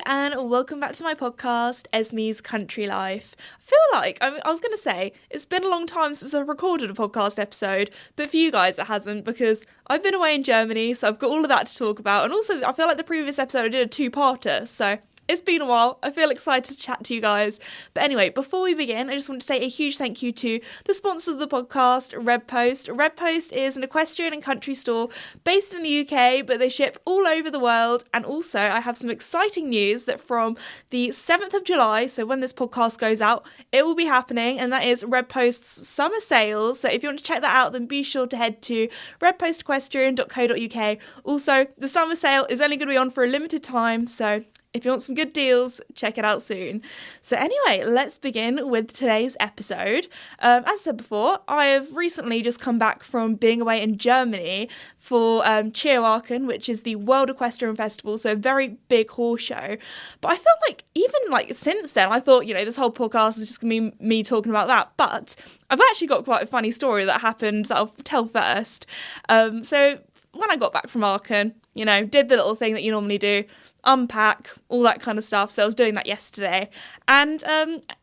and welcome back to my podcast, Esme's Country Life. I feel like, I was going to say, it's been a long time since I've recorded a podcast episode, but for you guys it hasn't, because I've been away in Germany, so I've got all of that to talk about, and also I feel like the previous episode I did a two-parter, so it's been a while. I feel excited to chat to you guys. But anyway, before we begin, I just want to say a huge thank you to the sponsor of the podcast, Redpost. Redpost is an equestrian and country store based in the UK, but they ship all over the world. And also, I have some exciting news that from the 7th of July, so when this podcast goes out, it will be happening. And that is Redpost's summer sales. So if you want to check that out, then be sure to head to redpostequestrian.co.uk. Also, the summer sale is only going to be on for a limited time, so if you want some good deals, check it out soon. So anyway, let's begin with today's episode. As I said before, I have recently just come back from being away in Germany for Aachen, which is the World Equestrian Festival, so a very big horse show. But I felt like even since then, I thought, this whole podcast is just going to be me talking about that. But I've actually got quite a funny story that happened that I'll tell first. So when I got back from Aachen, did the little thing that you normally do, unpack, all that kind of stuff. So I was doing that yesterday. And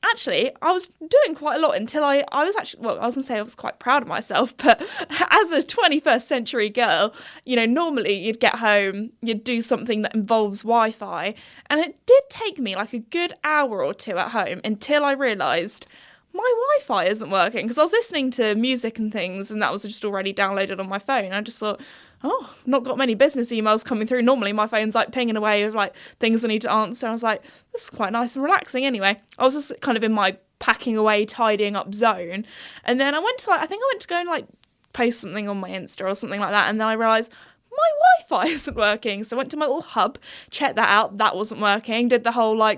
actually, I was doing quite a lot until I was actually, I was going to say I was quite proud of myself, but as a 21st century girl, normally you'd get home, you'd do something that involves Wi-Fi. And it did take me like a good hour or two at home until I realised my Wi-Fi isn't working, because I was listening to music and things and that was just already downloaded on my phone. I just thought, not got many business emails coming through. Normally my phone's pinging away with things I need to answer. I was like, this is quite nice and relaxing. Anyway, I was just kind of in my packing away, tidying up zone. And then I went to I think I went to go and post something on my Insta or something like that. And then I realised my Wi-Fi isn't working. So I went to my little hub, checked that out. That wasn't working. Did the whole I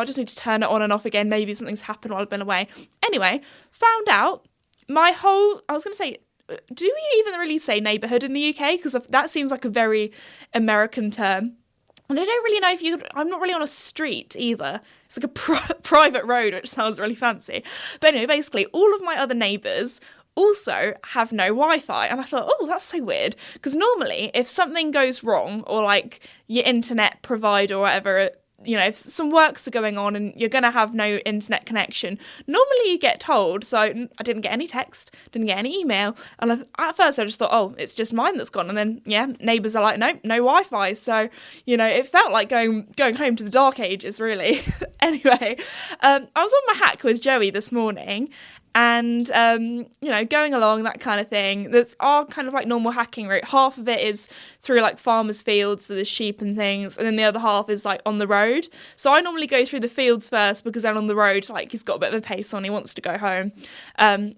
just need to turn it on and off again. Maybe something's happened while I've been away. Anyway, found out I was going to say, do we even really say neighbourhood in the UK? Because that seems like a very American term. And I don't really know I'm not really on a street either. It's like a private road, which sounds really fancy. But anyway, basically, all of my other neighbours also have no Wi-Fi. And I thought, that's so weird. Because normally, if something goes wrong, or your internet provider or whatever, if some works are going on and you're going to have no internet connection, normally you get told. So I didn't get any text, didn't get any email. And at first I just thought, it's just mine that's gone. And then, neighbours are like, nope, no Wi-Fi. So, it felt like going home to the dark ages, really. Anyway, I was on my hack with Joey this morning. And, going along, that kind of thing. That's our kind of normal hacking route. Half of it is through farmers' fields, so there's sheep and things. And then the other half is on the road. So I normally go through the fields first, because then on the road, he's got a bit of a pace on, he wants to go home.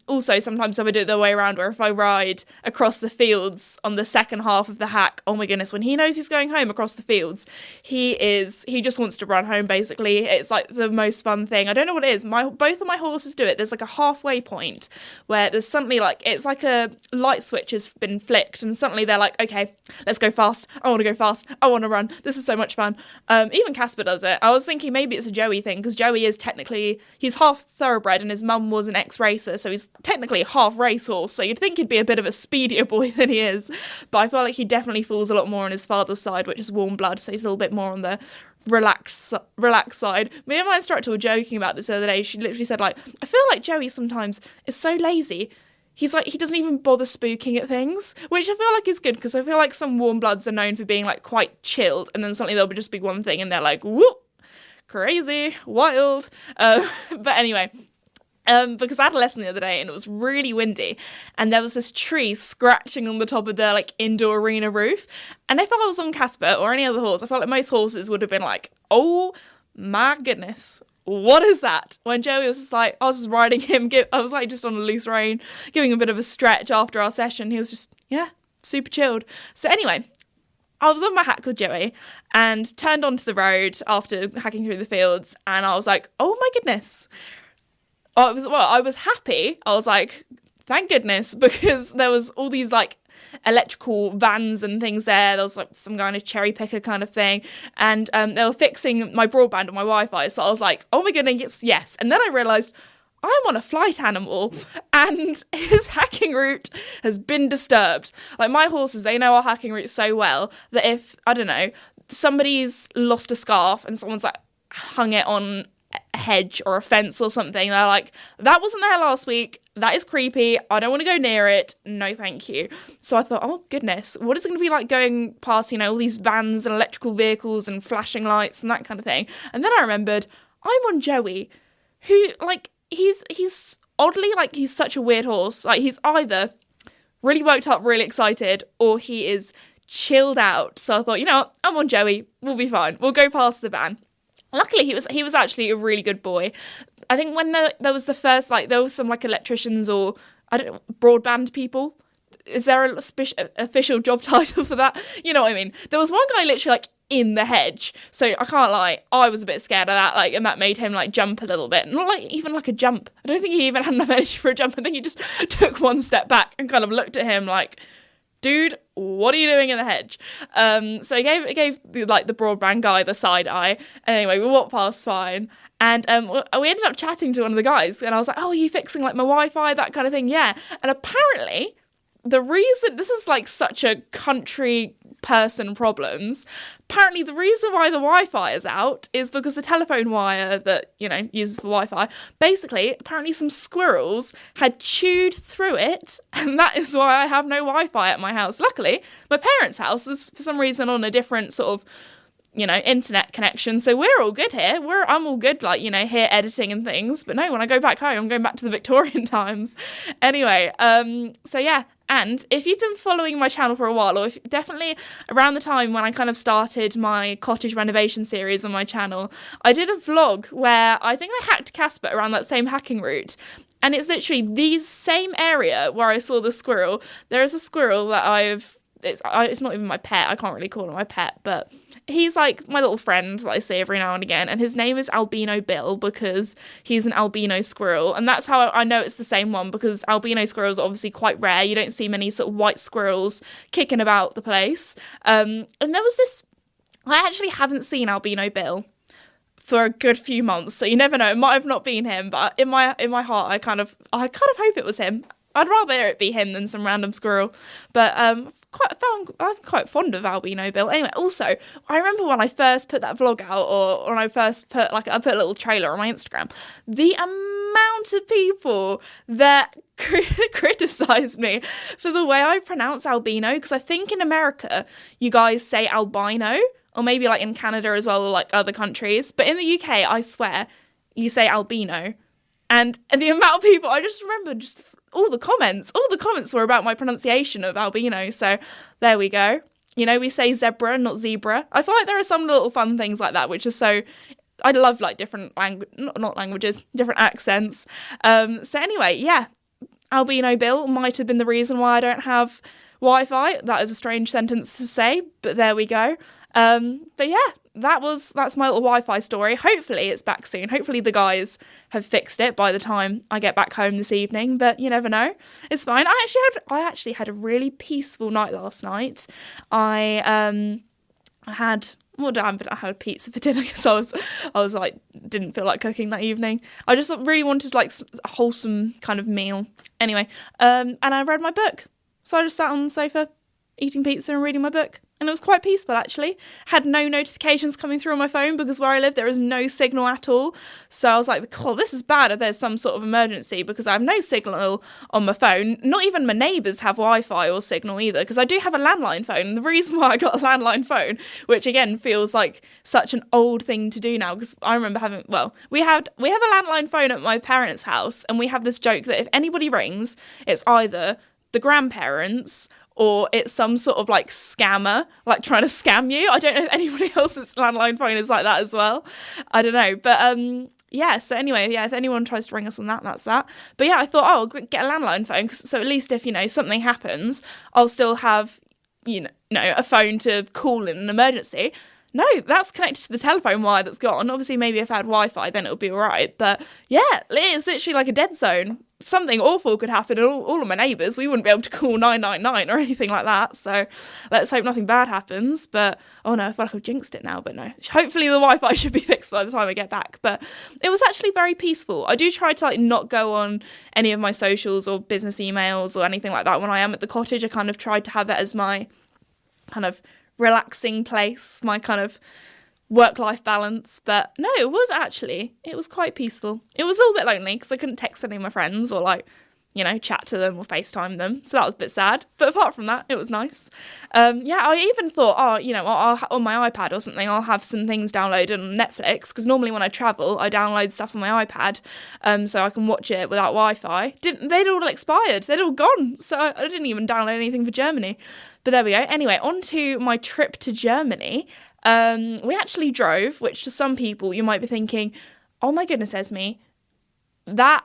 Also, sometimes I would do it the way around, where if I ride across the fields on the second half of the hack, oh my goodness, when he knows he's going home across the fields, he just wants to run home, basically. It's the most fun thing. I don't know what it is. Both of my horses do it. There's a halfway point where there's suddenly it's like a light switch has been flicked, and suddenly they're like, okay, let's go fast. I want to go fast. I want to run. This is so much fun. Even Casper does it. I was thinking maybe it's a Joey thing, because Joey is he's half thoroughbred and his mum was an ex-racer, so he's technically half racehorse, so you'd think he'd be a bit of a speedier boy than he is, but I feel like he definitely falls a lot more on his father's side, which is warm blood, so he's a little bit more on the relaxed side. Me and my instructor were joking about this the other day. She literally said, I feel like Joey sometimes is so lazy. He's he doesn't even bother spooking at things, which I feel like is good, because I feel like some warm bloods are known for being quite chilled, and then suddenly there'll just be one thing and they're like, whoop, crazy, wild. But anyway, because I had a lesson the other day and it was really windy, and there was this tree scratching on the top of the indoor arena roof, and if I was on Casper or any other horse, I felt like most horses would have been like, oh my goodness, what is that? When Joey was just I was just riding him, I was just on a loose rein, giving him a bit of a stretch after our session. He was just, super chilled. So anyway, I was on my hack with Joey and turned onto the road after hacking through the fields, and I was like, oh my goodness. I was happy. I was like, thank goodness, because there was all these electrical vans and things there. There was some kind of cherry picker kind of thing, and they were fixing my broadband on my Wi-Fi. So I was like, oh my goodness, yes. And then I realised I'm on a flight animal, and his hacking hacking route has been disturbed. Like, my horses, they know our hacking route so well that if, I don't know, somebody's lost a scarf and someone's like hung it on a hedge or a fence or something, they're like, that wasn't there last week, that is creepy, I don't want to go near it, no thank you. So I thought, oh goodness, what is it going to be like going past, you know, all these vans and electrical vehicles and flashing lights and that kind of thing. And then I remembered, I'm on Joey, who, like, he's oddly, like, he's such a weird horse. Like, he's either really worked up, really excited, or he is chilled out. So I thought, you know what, I'm on Joey, we'll be fine, we'll go past the van. Luckily, he was actually a really good boy. I think when there was the first, like, there was some, like, electricians or, I don't know, broadband people. Is there an official job title for that? You know what I mean? There was one guy literally, like, in the hedge. So I can't lie, I was a bit scared of that, like, and that made him, like, jump a little bit. Not, like, even like a jump. I don't think he even had enough energy for a jump. I think he just took one step back and kind of looked at him like, dude, what are you doing in the hedge? So he gave like the broadband guy the side eye. Anyway, we walked past fine. And we ended up chatting to one of the guys. And I was like, oh, are you fixing like my Wi-Fi, that kind of thing? Yeah. And apparently the reason, this is like such a country person problems, apparently the reason why the Wi-Fi is out is because the telephone wire that, you know, uses for Wi-Fi, basically, apparently some squirrels had chewed through it, and that is why I have no Wi-Fi at my house. Luckily, my parents' house is for some reason on a different sort of, you know, internet connection, so we're all good here. I'm all good, like, you know, here editing and things, but no, when I go back home, I'm going back to the Victorian times. Anyway, so yeah. And if you've been following my channel for a while, or if definitely around the time when I kind of started my cottage renovation series on my channel, I did a vlog where I think I hacked Casper around that same hacking route. And it's literally the same area where I saw the squirrel. There is a squirrel that it's not even my pet, I can't really call him my pet, but he's like my little friend that I see every now and again, and his name is Albino Bill because he's an albino squirrel, and that's how I know it's the same one, because albino squirrels are obviously quite rare. You don't see many sort of white squirrels kicking about the place. And there was this, I actually haven't seen Albino Bill for a good few months, so you never know, it might have not been him, but in my heart I kind of hope it was him. I'd rather it be him than some random squirrel. But I'm quite fond of Albino Bill. Anyway, also, I remember when I first put that vlog out, or when I first put, like, I put a little trailer on my Instagram, the amount of people that criticised me for the way I pronounce albino, because I think in America, you guys say albino, or maybe, like, in Canada as well, or, like, other countries. But in the UK, I swear, you say albino. And the amount of people, I just remember just all the comments were about my pronunciation of albino. So there we go. You know, we say zebra, not zebra. I feel like there are some little fun things like that, which is so, I love like different not languages, different accents. So anyway, yeah, Albino Bill might have been the reason why I don't have Wi-Fi. That is a strange sentence to say, but there we go. But yeah, that's my little Wi-Fi story. Hopefully it's back soon. Hopefully the guys have fixed it by the time I get back home this evening, but you never know. It's fine. I actually had a really peaceful night last night. I had pizza for dinner because I was like, didn't feel like cooking that evening. I just really wanted like a wholesome kind of meal. Anyway, and I read my book. So I just sat on the sofa eating pizza and reading my book. And it was quite peaceful, actually. Had no notifications coming through on my phone because where I live, there is no signal at all. So I was like, oh, this is bad if there's some sort of emergency, because I have no signal on my phone. Not even my neighbours have Wi-Fi or signal either, because I do have a landline phone. And the reason why I got a landline phone, which again feels like such an old thing to do now, because I remember we have a landline phone at my parents' house, and we have this joke that if anybody rings, it's either the grandparents or it's some sort of like scammer, like trying to scam you. I don't know if anybody else's landline phone is like that as well. I don't know. But yeah, so anyway, yeah, if anyone tries to ring us on that, that's that. But yeah, I thought, I'll get a landline phone, so at least if, you know, something happens, I'll still have, you know, a phone to call in an emergency. no, that's connected to the telephone wire that's gone. Obviously, maybe if I had Wi-Fi, then it'll be all right. But yeah, it's literally like a dead zone. Something awful could happen, and all of my neighbours, we wouldn't be able to call 999 or anything like that. So let's hope nothing bad happens. But oh no, I feel like I've jinxed it now. But no, hopefully the Wi-Fi should be fixed by the time I get back. But it was actually very peaceful. I do try to like not go on any of my socials or business emails or anything like that when I am at the cottage. I kind of tried to have it as my kind of relaxing place, my kind of work-life balance. But no, it was quite peaceful. It was a little bit lonely because I couldn't text any of my friends or like, you know, chat to them or FaceTime them, so that was a bit sad. But apart from that, it was nice. I even thought, I'll on my iPad or something, I'll have some things downloaded on Netflix, because normally when I travel I download stuff on my iPad so I can watch it without Wi-Fi. They'd all expired, they'd all gone, so I didn't even download anything for Germany. But there we go. Anyway, on to my trip to Germany. We actually drove, which to some people you might be thinking, oh my goodness, Esme, that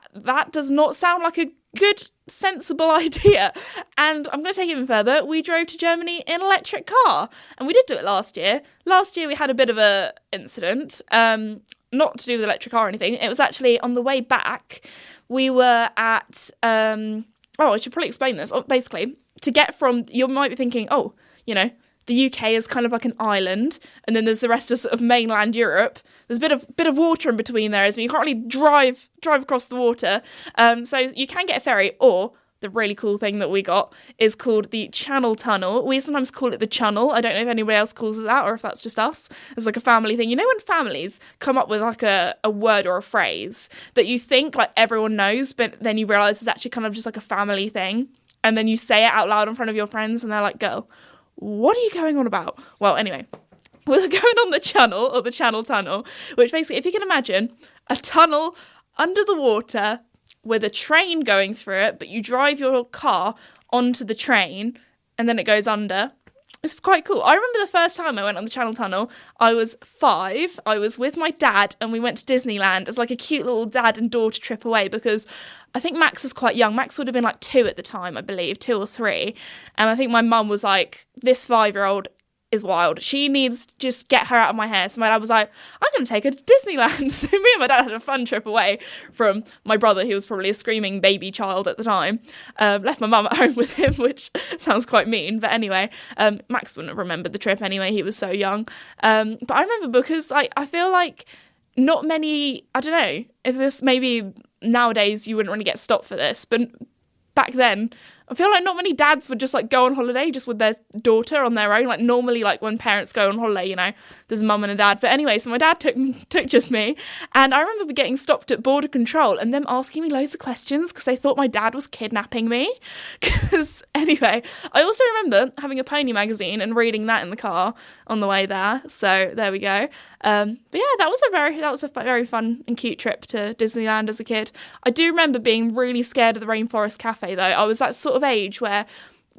does not sound like a good, sensible idea. And I'm going to take it even further. We drove to Germany in an electric car, and we did do it last year. Last year we had a bit of a incident, not to do with electric car or anything. It was actually on the way back. We were at, I should probably explain this. Basically, to get from, you might be thinking, oh, you know, the UK is kind of like an island, and then there's the rest of sort of mainland Europe. There's a bit of water in between there, you can't really drive across the water. So you can get a ferry, or the really cool thing that we got is called the Channel Tunnel. We sometimes call it the Channel. I don't know if anybody else calls it that or if that's just us. It's like a family thing. You know when families come up with like a word or a phrase that you think like everyone knows, but then you realise it's actually kind of just like a family thing, and then you say it out loud in front of your friends and they're like, girl, what are you going on about? Well, anyway, we were going on the Channel, or the Channel Tunnel, which basically, if you can imagine, a tunnel under the water with a train going through it, but you drive your car onto the train and then it goes under. It's quite cool. I remember the first time I went on the Channel Tunnel, I was 5. I was with my dad and we went to Disneyland as like a cute little dad and daughter trip away, because I think Max was quite young. Max would have been like 2 at the time, I believe, 2 or 3. And I think my mum was like, this 5-year-old is wild. She needs to just get her out of my hair. So my dad was like, I'm going to take her to Disneyland. So me and my dad had a fun trip away from my brother, who was probably a screaming baby child at the time. Left my mum at home with him, which sounds quite mean. But anyway, Max wouldn't have remembered the trip anyway. He was so young. But I remember because I feel like not many, I don't know, if this maybe nowadays you wouldn't really get stopped for this, but back then, I feel like not many dads would just like go on holiday just with their daughter on their own. Like normally, like when parents go on holiday, you know, there's a mum and a dad. But anyway, so my dad took just me, and I remember getting stopped at border control and them asking me loads of questions because they thought my dad was kidnapping me. Because anyway, I also remember having a pony magazine and reading that in the car on the way there. So there we go. But yeah, that was a very fun and cute trip to Disneyland as a kid. I do remember being really scared of the Rainforest Cafe though. I was that sort of age where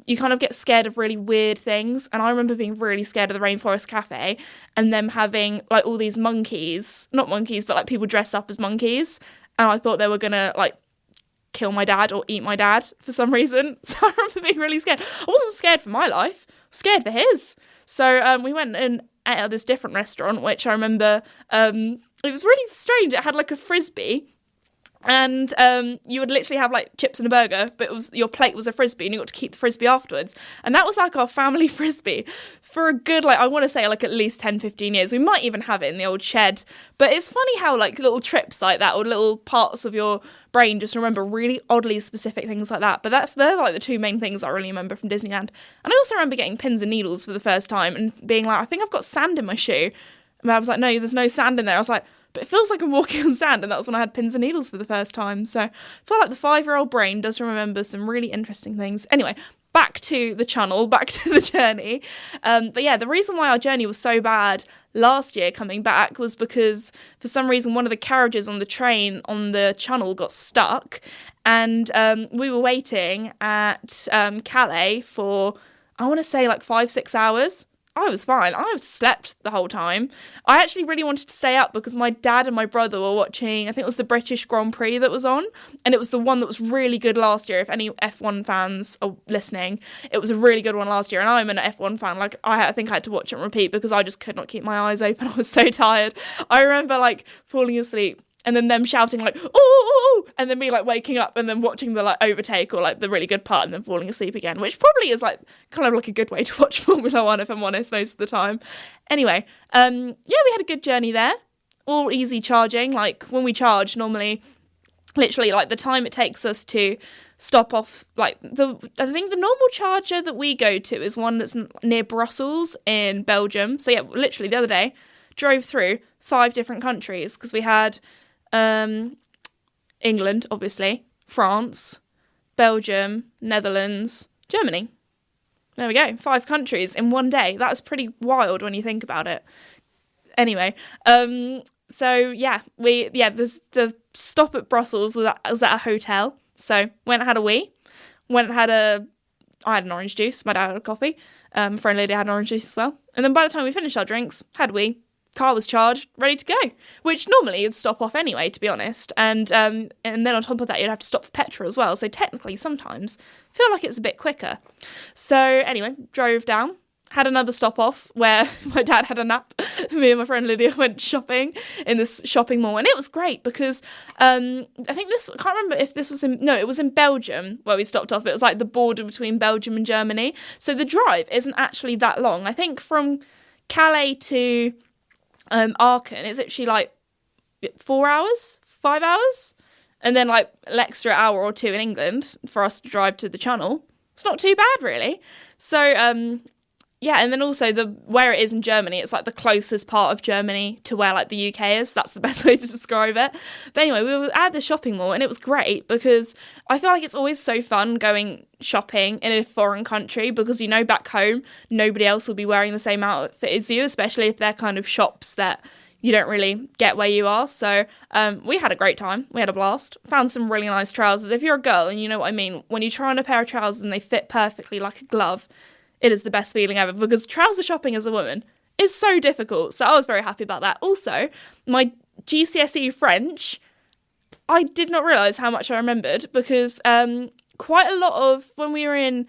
you kind of get scared of really weird things, and I remember being really scared of the Rainforest Cafe and them having like all these monkeys, not monkeys, but like people dressed up as monkeys, and I thought they were gonna like kill my dad or eat my dad for some reason. So I remember being really scared. I wasn't scared for my life, I was scared for his. So we went and ate at this different restaurant, which I remember it was really strange. It had like a frisbee, and you would literally have like chips and a burger, but it was, your plate was a frisbee and you got to keep the frisbee afterwards. And that was like our family frisbee for a good, like I want to say like at least 10-15 years. We might even have it in the old shed. But it's funny how like little trips like that, or little parts of your brain just remember really oddly specific things like that. But they're like the 2 main things I really remember from Disneyland. And I also remember getting pins and needles for the first time and being like, I think I've got sand in my shoe. And I was like, no, there's no sand in there. I was like, but it feels like I'm walking on sand, and that was when I had pins and needles for the first time. So I feel like the 5-year-old brain does remember some really interesting things. Anyway, back to the channel, back to the journey. But yeah, the reason why our journey was so bad last year coming back was because for some reason one of the carriages on the train on the channel got stuck, and we were waiting at Calais for, I want to say like 5-6 hours. I was fine. I slept the whole time. I actually really wanted to stay up because my dad and my brother were watching, I think it was the British Grand Prix that was on, and it was the one that was really good last year. If any F1 fans are listening, it was a really good one last year, and I'm an F1 fan. Like, I think I had to watch it and repeat because I just could not keep my eyes open. I was so tired. I remember, like, falling asleep and then them shouting, like, oh, and then me, like, waking up and then watching the, like, overtake or, like, the really good part and then falling asleep again, which probably is, like, kind of like a good way to watch Formula 1, if I'm honest, most of the time. Anyway, yeah, we had a good journey there. All easy charging. Like, when we charge, normally, literally, like, the time it takes us to stop off, like, I think the normal charger that we go to is one that's near Brussels in Belgium. So, yeah, literally, the other day, drove through 5 different countries because we had England, obviously, France, Belgium, Netherlands, Germany. There we go, 5 countries in one day. That's pretty wild when you think about it. Anyway, so yeah, the stop at Brussels was at a hotel. So went and had a wee, I had an orange juice. My dad had a coffee. Friend lady had an orange juice as well. And then by the time we finished our drinks, had a wee. Car was charged, ready to go, which normally you'd stop off anyway, to be honest. And then on top of that, you'd have to stop for petrol as well. So technically, sometimes I feel like it's a bit quicker. So anyway, drove down, had another stop off where my dad had a nap. Me and my friend Lydia went shopping in this shopping mall, and it was great because I think I can't remember if this was it was in Belgium where we stopped off. It was like the border between Belgium and Germany. So the drive isn't actually that long. I think from Calais to Aachen, it's actually like 4 hours, 5 hours, and then like an extra hour or 2 in England for us to drive to the Channel. It's not too bad, really. So yeah, and then also where it is in Germany, it's like the closest part of Germany to where like the UK is. That's the best way to describe it. But anyway, we were at the shopping mall, and it was great because I feel like it's always so fun going shopping in a foreign country because, you know, back home, nobody else will be wearing the same outfit as you, especially if they're kind of shops that you don't really get where you are. So we had a great time. We had a blast. Found some really nice trousers. If you're a girl, and you know what I mean, when you try on a pair of trousers and they fit perfectly like a glove, it is the best feeling ever because trouser shopping as a woman is so difficult. So I was very happy about that. Also, my GCSE French, I did not realise how much I remembered because quite a lot of, when we were in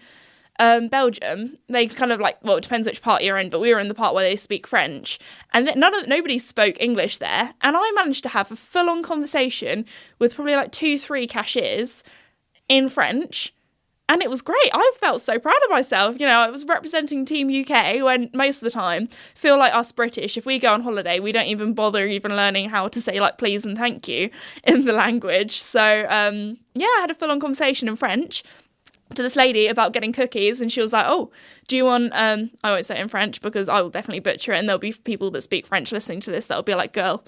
Belgium, they kind of like, well, it depends which part you're in, but we were in the part where they speak French, and nobody spoke English there, and I managed to have a full-on conversation with probably like 2-3 cashiers in French. And it was great. I felt so proud of myself. You know, I was representing Team UK when most of the time, feel like us British, if we go on holiday, we don't even bother even learning how to say like please and thank you in the language. So, yeah, I had a full-on conversation in French to this lady about getting cookies, and she was like, oh, do you want, I won't say it in French because I will definitely butcher it, and there'll be people that speak French listening to this that'll be like, girl,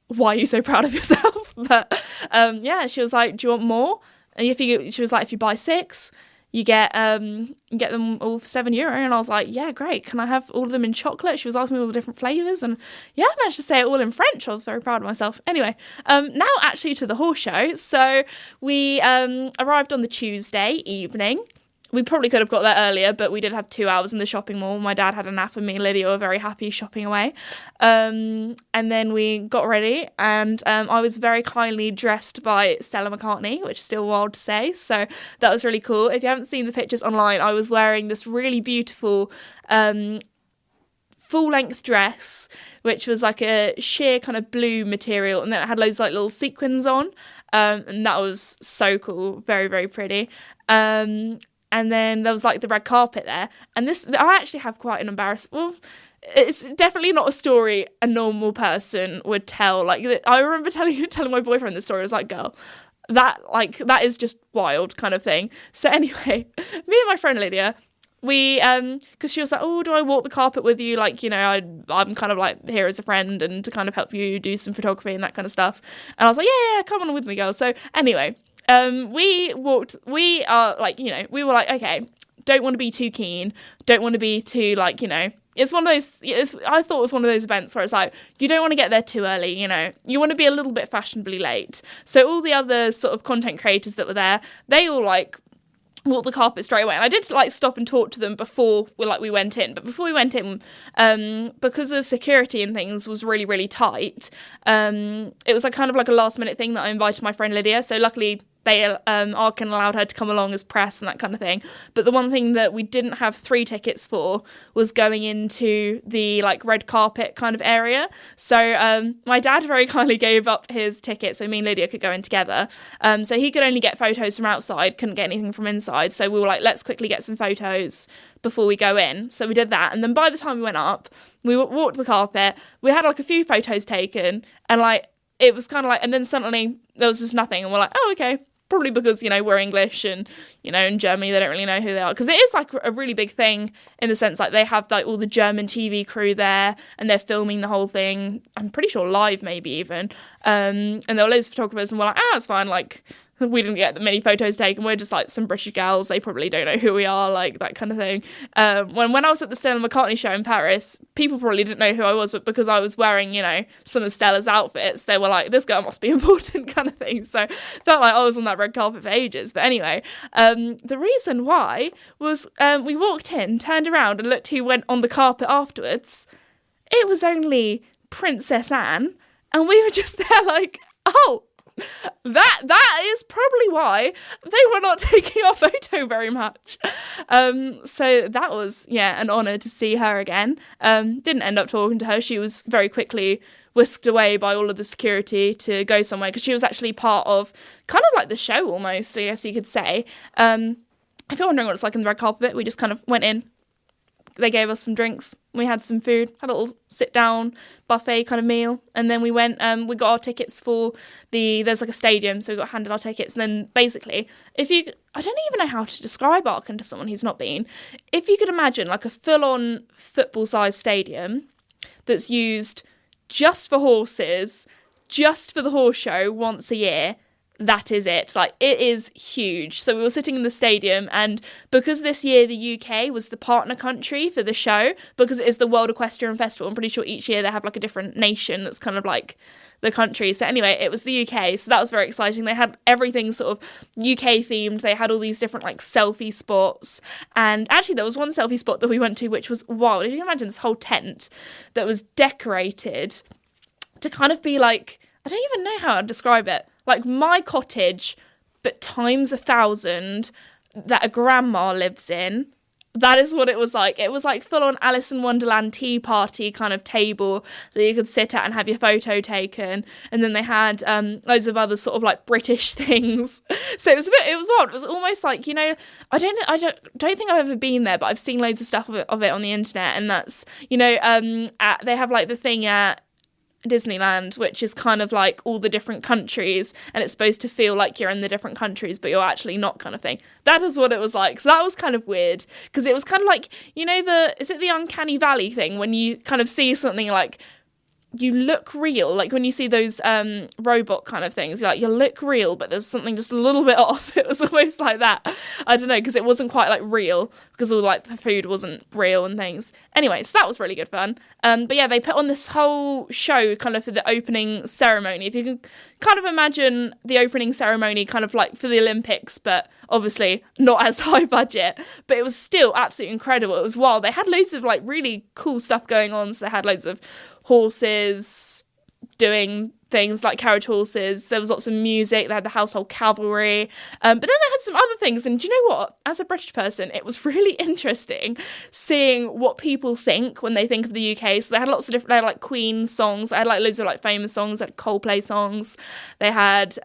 why are you so proud of yourself? But, yeah, she was like, do you want more? And she was like, if you buy 6, you get them all for €7. And I was like, yeah, great. Can I have all of them in chocolate? She was asking me all the different flavours. And yeah, I managed to say it all in French. I was very proud of myself. Anyway, now actually to the horse show. So we arrived on the Tuesday evening. We probably could have got there earlier, but we did have 2 hours in the shopping mall. My dad had a nap and me and Lydia were very happy shopping away. And then we got ready, and I was very kindly dressed by Stella McCartney, which is still wild to say. So that was really cool. If you haven't seen the pictures online, I was wearing this really beautiful full-length dress, which was like a sheer kind of blue material, and then it had loads of like little sequins on. And that was so cool. Very, very pretty. And then there was like the red carpet there. And I actually have quite an well, it's definitely not a story a normal person would tell. Like, I remember telling my boyfriend this story. I was like, girl, that is just wild kind of thing. So anyway, me and my friend Lydia, we, because she was like, oh, do I walk the carpet with you? Like, you know, I'm kind of like here as a friend and to kind of help you do some photography and that kind of stuff. And I was like, yeah, come on with me, girl. So anyway, we were like, okay, don't want to be too keen, don't want to be too, like, you know, it's one of those, I thought it was one of those events where it's like, you don't want to get there too early, you know, you want to be a little bit fashionably late. So all the other sort of content creators that were there, they all like walk the carpet straight away. And I did like stop and talk to them before we went in, but before we went in, because of security and things was really, really tight, it was like kind of like a last minute thing that I invited my friend Lydia, so luckily Aachen allowed her to come along as press and that kind of thing. But the one thing that we didn't have 3 tickets for was going into the like red carpet kind of area. So my dad very kindly gave up his ticket so me and Lydia could go in together. So he could only get photos from outside, couldn't get anything from inside. So we were like, let's quickly get some photos before we go in. So we did that. And then by the time we went up, we walked the carpet. We had like a few photos taken, and like it was kind of like, and then suddenly there was just nothing. And we're like, oh, okay. Probably because, we're English and, in Germany, they don't really know who they are. Because it is like a really big thing in the sense like they have like all the German TV crew there and they're filming the whole thing. I'm pretty sure live maybe even. And there were loads of photographers and we're like, it's fine. Like, we didn't get many photos taken. We're just like some British girls. They probably don't know who we are, like that kind of thing. When I was at the Stella McCartney show in Paris, people probably didn't know who I was, but because I was wearing, some of Stella's outfits, they were like, this girl must be important kind of thing. So felt like I was on that red carpet for ages. But anyway, the reason why was we walked in, turned around and looked who went on the carpet afterwards. It was only Princess Anne. And we were just there like, oh, that is probably why they were not taking our photo very much. So that was an honour to see her again. Didn't end up talking to her. She was very quickly whisked away by all of the security to go somewhere because she was actually part of kind of like the show almost, I guess you could say. If you're wondering what it's like in the red carpet, we just kind of went in. They gave us some drinks. We had some food, had a little sit-down buffet kind of meal. And then we went, we got our tickets for there's like a stadium, so we got handed our tickets. And then basically, I don't even know how to describe Aachen to someone who's not been. If you could imagine like a full-on football-sized stadium that's used just for horses, just for the horse show once a year, that is it. Like, it is huge. So we were sitting in the stadium, and because this year the UK was the partner country for the show, because it is the World Equestrian Festival, I'm pretty sure each year they have like a different nation that's kind of like the country. So anyway, it was the UK, so that was very exciting. They had everything sort of UK themed. They had all these different like selfie spots, and actually there was one selfie spot that we went to which was wild. If you can imagine this whole tent that was decorated to kind of be like, I don't even know how to describe it. Like my cottage, but times 1,000 that a grandma lives in. That is what it was like. It was like full on Alice in Wonderland tea party kind of table that you could sit at and have your photo taken. And then they had loads of other sort of like British things. So it was wild. It was almost like, I don't think I've ever been there, but I've seen loads of stuff of it on the internet. And that's, they have like the thing at Disneyland, which is kind of like all the different countries, and it's supposed to feel like you're in the different countries but you're actually not kind of thing. That is what it was like. So that was kind of weird because it was kind of like, is it the uncanny valley thing when you kind of see something like you look real, like when you see those robot kind of things, you look real but there's something just a little bit off. It was almost like that. I don't know, because it wasn't quite like real because all like the food wasn't real and things. Anyway, so that was really good fun. But yeah, they put on this whole show kind of for the opening ceremony. If you can kind of imagine the opening ceremony kind of like for the Olympics, but obviously not as high budget, but it was still absolutely incredible. It was wild. They had loads of like really cool stuff going on. So they had loads of horses doing things like carriage horses. There was lots of music. They had the household cavalry, but then they had some other things. And do you know what, as a British person, it was really interesting seeing what people think when they think of the UK. So they had lots of different, they had like Queen songs, they had like loads of like famous songs, they had Coldplay songs, they had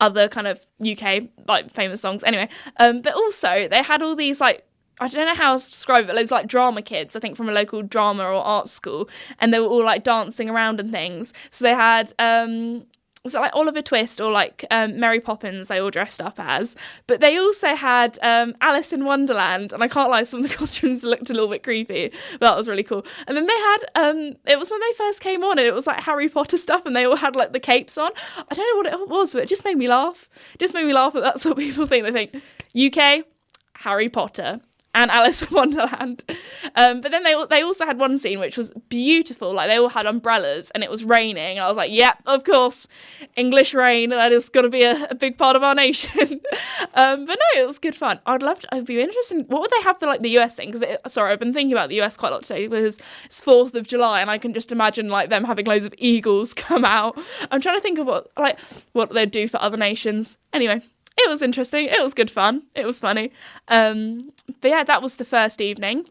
other kind of UK like famous songs anyway, but also they had all these like, I don't know how else to describe it, but loads like drama kids, I think from a local drama or art school, and they were all like dancing around and things. So they had was it like Oliver Twist or like Mary Poppins, they all dressed up as, but they also had Alice in Wonderland, and I can't lie, some of the costumes looked a little bit creepy, but that was really cool. And then they had it was when they first came on, and it was like Harry Potter stuff, and they all had like the capes on. I don't know what it was, but it just made me laugh. It just made me laugh that that's what people think. They think UK, Harry Potter, and Alice in Wonderland. But then they also had one scene which was beautiful. Like, they all had umbrellas and it was raining. And I was like, yep, of course, English rain. That is going to be a big part of our nation. But no, it was good fun. I'd be interested. What would they have for like the US thing? Because sorry, I've been thinking about the US quite a lot today because it's 4th of July and I can just imagine like them having loads of eagles come out. I'm trying to think of what they'd do for other nations. Anyway. It was interesting. It was good fun. It was funny. But yeah, that was the first evening.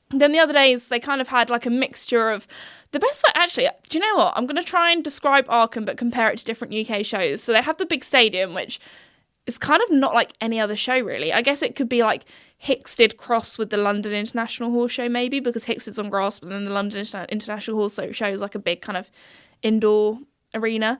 Then the other days, they kind of had like a mixture of the best way. Actually, do you know what? I'm going to try and describe Aachen, but compare it to different UK shows. So they have the big stadium, which is kind of not like any other show, really. I guess it could be like Hicksted cross with the London International Horse Show, maybe, because Hicksted's on grass, but then the London International Horse Show is like a big kind of indoor arena.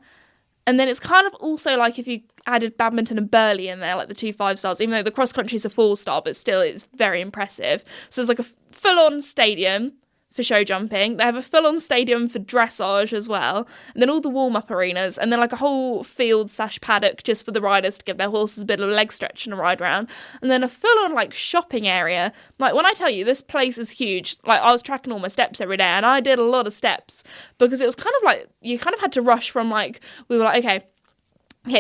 And then it's kind of also like if you added badminton and Burley in there, like the 2 5-stars, even though the cross country is a 4-star, but still it's very impressive. So there's like a full-on stadium for show jumping. They have a full-on stadium for dressage as well. And then all the warm-up arenas. And then like a whole field/paddock just for the riders to give their horses a bit of a leg stretch and a ride around. And then a full-on like shopping area. Like when I tell you this place is huge, like I was tracking all my steps every day and I did a lot of steps because it was kind of like, you kind of had to rush from like, we were like, okay,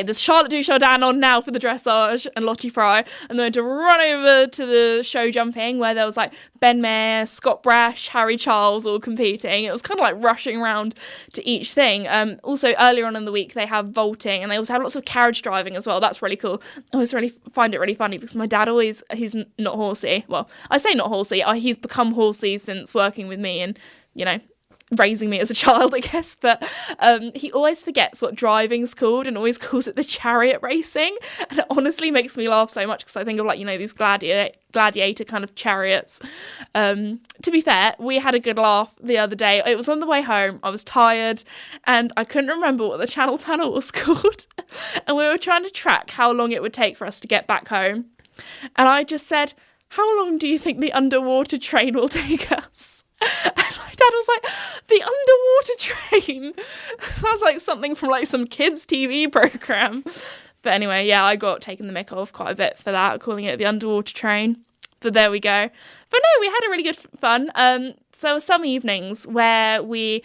there's Charlotte du Chardin on now for the dressage and Lottie Fry, and then we had to run over to the show jumping where there was like Ben Mayer, Scott Brash, Harry Charles all competing. It was kind of like rushing around to each thing. Also earlier on in the week they have vaulting and they also have lots of carriage driving as well. That's really cool. I always really find it really funny because my dad he's not horsey. Well, I say not horsey. He's become horsey since working with me and, you know, raising me as a child, I guess, but he always forgets what driving's called and always calls it the chariot racing, and it honestly makes me laugh so much because I think of like, you know, these gladiator kind of chariots. To be fair, we had a good laugh the other day. It was on the way home, I was tired and I couldn't remember what the Channel Tunnel was called and we were trying to track how long it would take for us to get back home, and I just said, how long do you think the underwater train will take us? And my dad was like, the underwater train? Sounds like something from like some kids' TV programme. But anyway, yeah, I got taken the mick off quite a bit for that, calling it the underwater train. But there we go. But no, we had a really good fun. So there were some evenings where we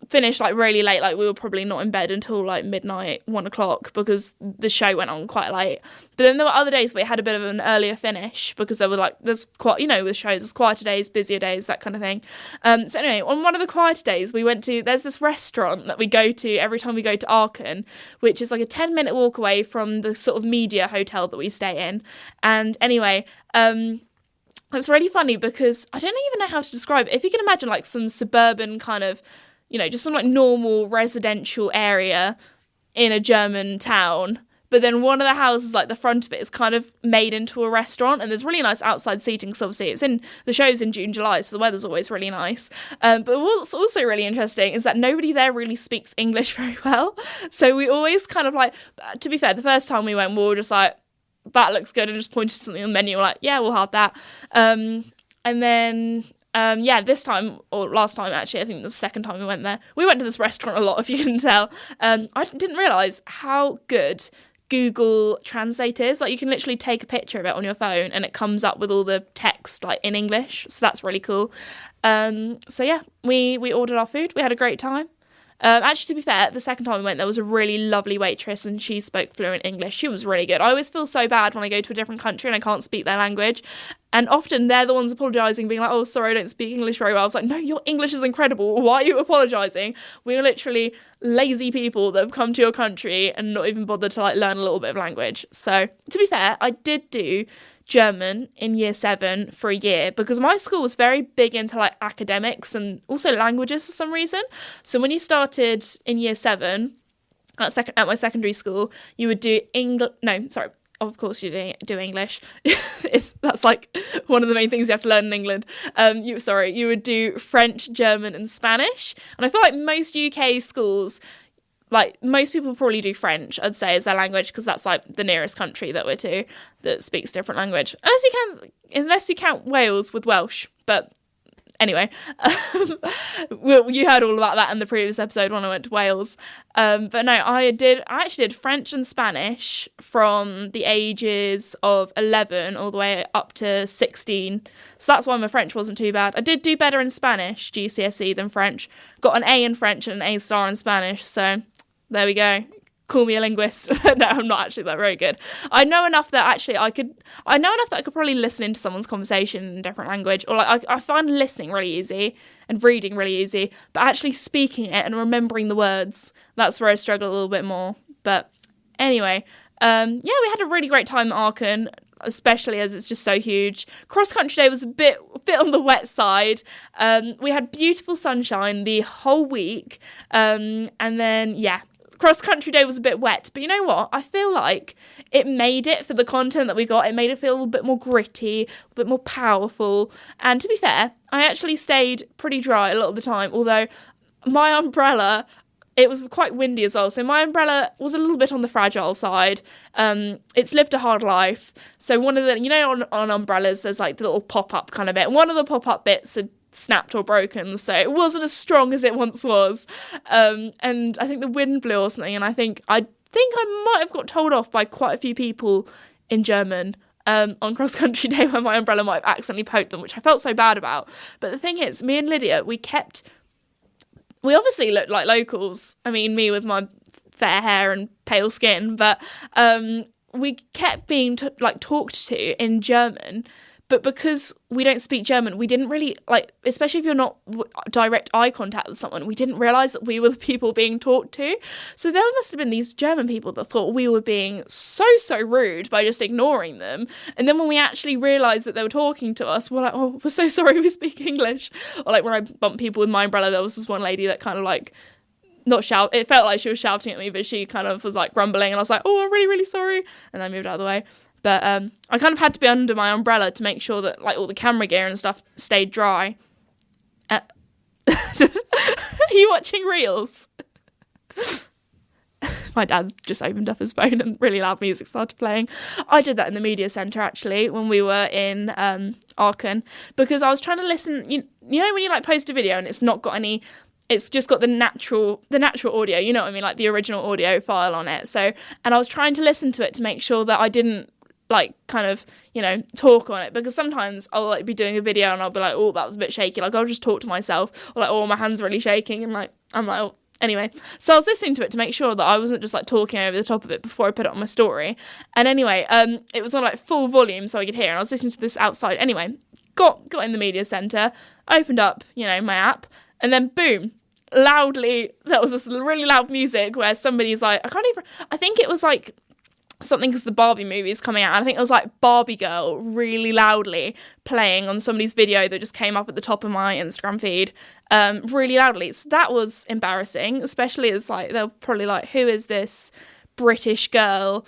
finished like really late, like we were probably not in bed until like midnight, 1 o'clock, because the show went on quite late. But then there were other days where we had a bit of an earlier finish because there were like, there's quite, you know, with shows there's quieter days, busier days, that kind of thing. So anyway, on one of the quieter days we went to, there's this restaurant that we go to every time we go to Aachen, which is like a 10-minute walk away from the sort of media hotel that we stay in. And anyway, it's really funny because I don't even know how to describe it. If you can imagine like some suburban kind of, you know, just some like normal residential area in a German town, but then one of the houses, like the front of it, is kind of made into a restaurant, and there's really nice outside seating, because obviously the show's in June, July, so the weather's always really nice. But what's also really interesting is that nobody there really speaks English very well, so we always kind of like, to be fair, the first time we went, we were just like, that looks good, and just pointed to something on the menu, we're like, yeah, we'll have that. And then this time, or last time actually, I think the second time we went there, we went to this restaurant a lot, if you can tell. I didn't realise how good Google Translate is. Like, you can literally take a picture of it on your phone and it comes up with all the text like in English, so that's really cool. So yeah, we ordered our food, we had a great time. Actually, to be fair, the second time we went, there was a really lovely waitress and she spoke fluent English. She was really good. I always feel so bad when I go to a different country and I can't speak their language. And often they're the ones apologising, being like, oh, sorry, I don't speak English very well. I was like, no, your English is incredible. Why are you apologising? We're literally lazy people that have come to your country and not even bothered to like learn a little bit of language. So, to be fair, I did do German in year 7 for a year because my school was very big into like academics and also languages for some reason. So when you started in year 7 at my secondary school, you would do of course you do English. That's like one of the main things you have to learn in England. You would do French, German and Spanish. And I feel like most UK schools, like most people probably do French, I'd say, as their language, because that's like the nearest country that we're to that speaks different language. Unless you count Wales with Welsh, but Anyway, you heard all about that in the previous episode when I went to Wales. But no, I actually did French and Spanish from the ages of 11 all the way up to 16. So that's why my French wasn't too bad. I did do better in Spanish, GCSE, than French. Got an A in French and an A star in Spanish. So there we go. Call me a linguist. No, I'm not actually that very good. I know enough that I could probably listen into someone's conversation in a different language. Or like I find listening really easy and reading really easy, but actually speaking it and remembering the words, that's where I struggle a little bit more. But anyway, yeah, we had a really great time at Aachen, especially as it's just so huge. Cross country day was a bit on the wet side. We had beautiful sunshine the whole week, and then yeah, cross country day was a bit wet, but you know what? I feel like it made it for the content that we got. It made it feel a little bit more gritty, a bit more powerful. And to be fair, I actually stayed pretty dry a lot of the time, although my umbrella, it was quite windy as well, so my umbrella was a little bit on the fragile side. It's lived a hard life. So one of the, you know, on umbrellas, there's like the little pop-up kind of bit. One of the pop-up bits had snapped or broken, so it wasn't as strong as it once was. And I think the wind blew or something, and I think I might have got told off by quite a few people in German on cross country day when my umbrella might have accidentally poked them, which I felt so bad about. But the thing is, me and Lydia, we obviously looked like locals. I mean, me with my fair hair and pale skin, but we kept being talked to in German. But because we don't speak German, we didn't really, especially if you're not direct eye contact with someone, we didn't realise that we were the people being talked to. So there must have been these German people that thought we were being so rude by just ignoring them. And then when we actually realised that they were talking to us, we're like, oh, we're so sorry, we speak English. Or like when I bumped people with my umbrella, there was this one lady that kind of it felt like she was shouting at me, but she kind of was like grumbling, and I was like, oh, I'm really, really sorry. And I moved out of the way. But I kind of had to be under my umbrella to make sure that all the camera gear and stuff stayed dry. Are you watching Reels? My dad just opened up his phone and really loud music started playing. I did that in the media centre actually when we were in Aachen, because I was trying to listen. You know when you post a video and it's not got any. It's just got the natural audio. You know what I mean, like the original audio file on it. So, and I was trying to listen to it to make sure that I didn't talk on it, because sometimes I'll be doing a video and I'll be like, oh, that was a bit shaky, I'll just talk to myself, or oh, my hand's really shaking, and I'm like, oh. Anyway, so I was listening to it to make sure that I wasn't just talking over the top of it before I put it on my story. And anyway, it was on full volume so I could hear, and I was listening to this outside. Anyway, got in the media centre, opened up my app, and then boom, loudly, there was this really loud music where somebody's I think it was something because the Barbie movie is coming out. I think it was Barbie Girl really loudly playing on somebody's video that just came up at the top of my Instagram feed, really loudly. So that was embarrassing, especially as they're probably who is this British girl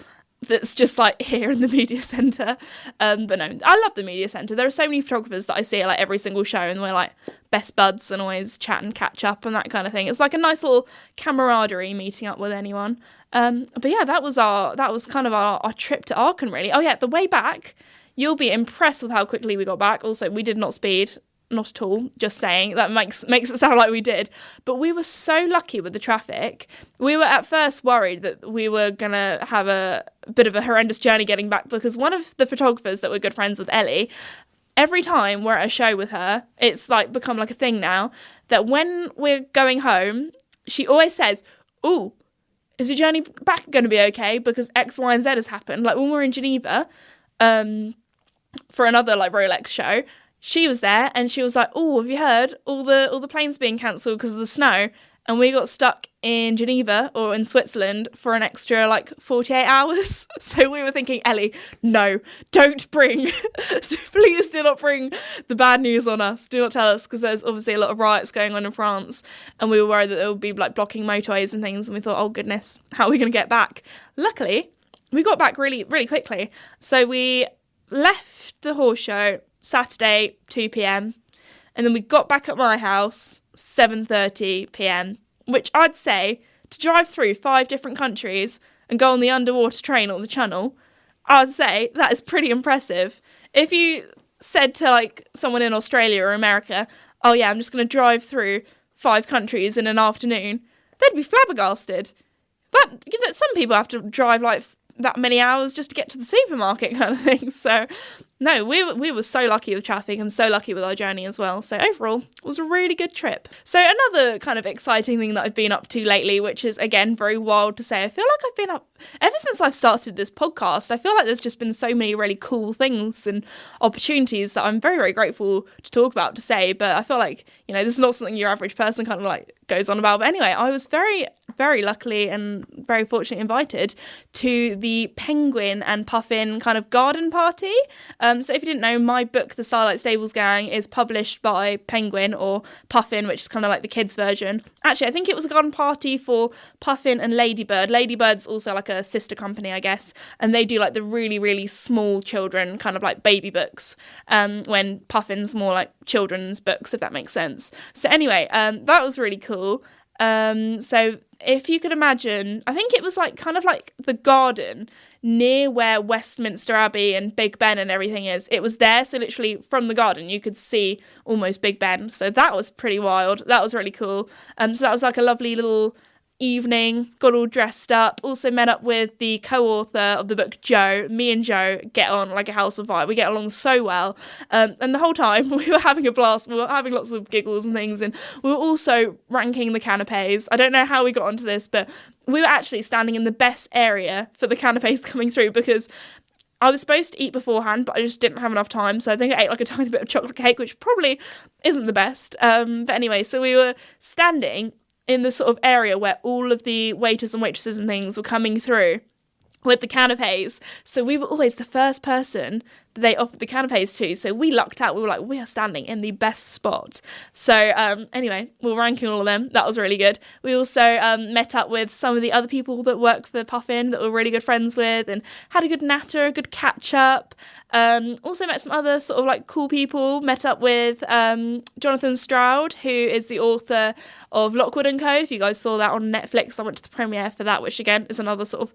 that's just here in the media centre. But no, I love the media centre. There are so many photographers that I see at every single show, and we're best buds and always chat and catch up and that kind of thing. It's a nice little camaraderie meeting up with anyone. But yeah, that was kind of our trip to Aachen, really. Oh yeah, the way back, you'll be impressed with how quickly we got back. Also, we did not speed, not at all, just saying. That makes it sound like we did. But we were so lucky with the traffic. We were at first worried that we were going to have a bit of a horrendous journey getting back, because one of the photographers that we're good friends with, Ellie, every time we're at a show with her, it's become a thing now, that when we're going home, she always says, ooh, is your journey back going to be okay? Because X, Y, and Z has happened. When we were in Geneva for another Rolex show, she was there and she was like, oh, have you heard? All the planes being cancelled because of the snow. And we got stuck in Geneva or in Switzerland for an extra 48 hours. So we were thinking, Ellie, no, don't bring, please do not bring the bad news on us. Do not tell us, because there's obviously a lot of riots going on in France. And we were worried that there would be blocking motorways and things. And we thought, oh goodness, how are we going to get back? Luckily, we got back really, really quickly. So we left the horse show Saturday, 2 p.m. And then we got back at my house 7:30 p.m, which I'd say, to drive through 5 different countries and go on the underwater train on the Channel, I'd say that is pretty impressive. If you said to someone in Australia or America, oh yeah, I'm just going to drive through 5 countries in an afternoon, they'd be flabbergasted. But some people have to drive like that many hours just to get to the supermarket kind of thing. So no, we were so lucky with traffic and so lucky with our journey as well. So overall, it was a really good trip. So another kind of exciting thing that I've been up to lately, which is again very wild to say, I feel like I've been up ever since I've started this podcast. I feel like there's just been so many really cool things and opportunities that I'm very, very grateful to talk about, to say. But I feel like, you know, this is not something your average person kind of like goes on about. But anyway, I was very, very luckily and very fortunately invited to the Penguin and Puffin kind of garden party. So if you didn't know, my book, The Starlight Stables Gang, is published by Penguin, or Puffin, which is kind of like the kids' version. Actually, I think it was a garden party for Puffin and Ladybird. Ladybird's also like a sister company, I guess, and they do like the really, really small children, kind of like baby books, when Puffin's more like children's books, if that makes sense. So anyway, that was really cool. So if you could imagine, I think it was like kind of like the garden near where Westminster Abbey and Big Ben and everything is. It was there, so literally from the garden you could see almost Big Ben. So that was pretty wild. That was really cool. So that was like a lovely little evening, got all dressed up, also met up with the co-author of the book, Joe. Me and Joe get on like a house of fire. We get along so well, and the whole time we were having a blast. We were having lots of giggles and things, and we were also ranking the canapes. I don't know how we got onto this, but we were actually standing in the best area for the canapes coming through, because I was supposed to eat beforehand, but I just didn't have enough time, so I think I ate like a tiny bit of chocolate cake, which probably isn't the best, but anyway, so we were standing in the sort of area where all of the waiters and waitresses and things were coming through with the canapes. So we were always the first person that they offered the canapes to. So we lucked out. We were like, we are standing in the best spot. So anyway, we were ranking all of them. That was really good. We also met up with some of the other people that work for Puffin that we're really good friends with, and had a good natter, a good catch up. Also met some other sort of like cool people. Met up with Jonathan Stroud, who is the author of Lockwood & Co. If you guys saw that on Netflix, I went to the premiere for that, which again is another sort of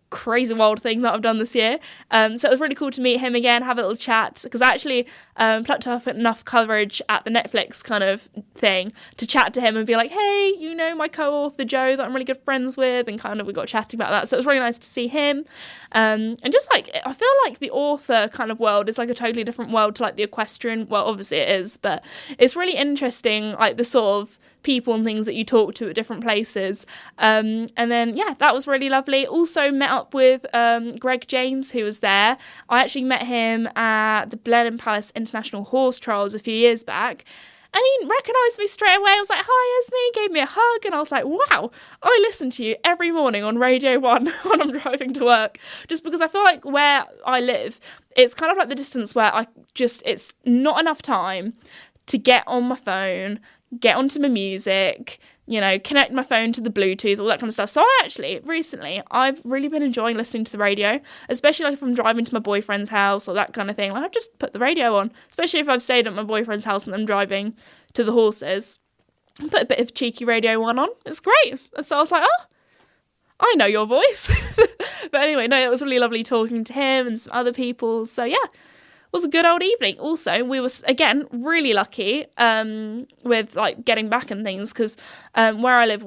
crazy wild thing that I've done this year. So it was really cool to meet him again, have a little chat, because I actually plucked off enough coverage at the Netflix kind of thing to chat to him and be like, hey, you know, my co-author Joe that I'm really good friends with, and kind of we got chatting about that. So it was really nice to see him. And just like, I feel like the author kind of world is like a totally different world to like the equestrian. Well, obviously it is, but it's really interesting, like the sort of people and things that you talk to at different places. And then, yeah, that was really lovely. Also met up with Greg James, who was there. I actually met him at the Blenheim Palace International Horse Trials a few years back. And he recognised me straight away. I was like, hi, Esme, gave me a hug. And I was like, wow, I listen to you every morning on Radio 1 when I'm driving to work. Just because I feel like where I live, it's kind of like the distance where it's not enough time to get on my phone, get onto my music, you know, connect my phone to the Bluetooth, all that kind of stuff. So I've really been enjoying listening to the radio, especially like if I'm driving to my boyfriend's house or that kind of thing. Like, I've just put the radio on, especially if I've stayed at my boyfriend's house and I'm driving to the horses. Put a bit of cheeky Radio 1 on. It's great. So I was like, oh, I know your voice. But anyway, no, it was really lovely talking to him and some other people. So yeah, was a good old evening. Also, we were again really lucky with like getting back and things, because where I live,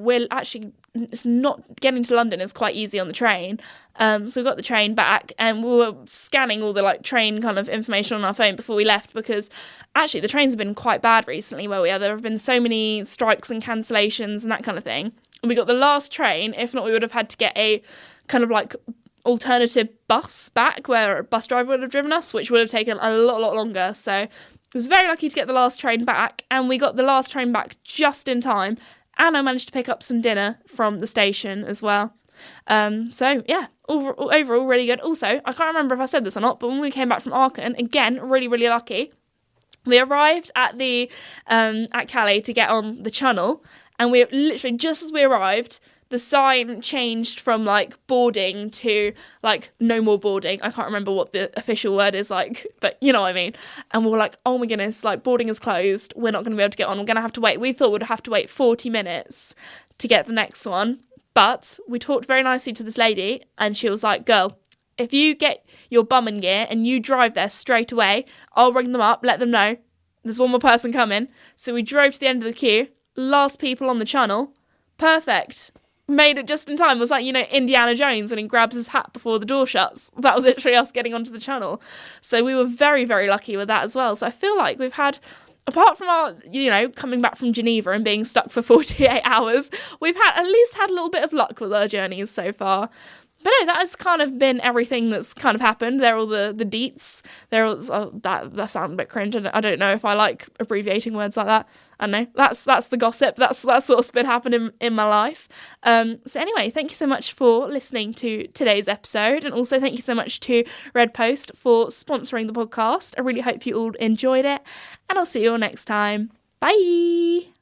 it's not getting to London is quite easy on the train. So we got the train back, and we were scanning all the like train kind of information on our phone before we left, because actually the trains have been quite bad recently where we are. There have been so many strikes and cancellations and that kind of thing. And we got the last train. If not, we would have had to get a kind of like alternative bus back where a bus driver would have driven us, which would have taken a lot longer. So I was very lucky to get the last train back, and we got the last train back just in time, and I managed to pick up some dinner from the station as well. So yeah, overall really good. Also, I can't remember if I said this or not, but when we came back from Aachen, again really lucky, we arrived at the at Calais to get on the Channel, and we literally just as we arrived, the sign changed from like boarding to like no more boarding. I can't remember what the official word is like, but you know what I mean. And we were like, oh my goodness, like boarding is closed. We're not going to be able to get on. We're going to have to wait. We thought we'd have to wait 40 minutes to get the next one. But we talked very nicely to this lady, and she was like, girl, if you get your bum in gear and you drive there straight away, I'll ring them up, let them know, there's one more person coming. So we drove to the end of the queue, last people on the channel, perfect. Made it just in time. It was like, Indiana Jones when he grabs his hat before the door shuts. That was literally us getting onto the channel. So we were very, very lucky with that as well. So I feel like we've had, apart from our, coming back from Geneva and being stuck for 48 hours, we've at least had a little bit of luck with our journeys so far. But no, that has kind of been everything that's kind of happened. They're all the deets. They're all, that sounds a bit cringe. I don't know if I like abbreviating words like that. I don't know. That's the gossip. That's what's been happening in my life. So anyway, thank you so much for listening to today's episode. And also thank you so much to Red Post for sponsoring the podcast. I really hope you all enjoyed it. And I'll see you all next time. Bye.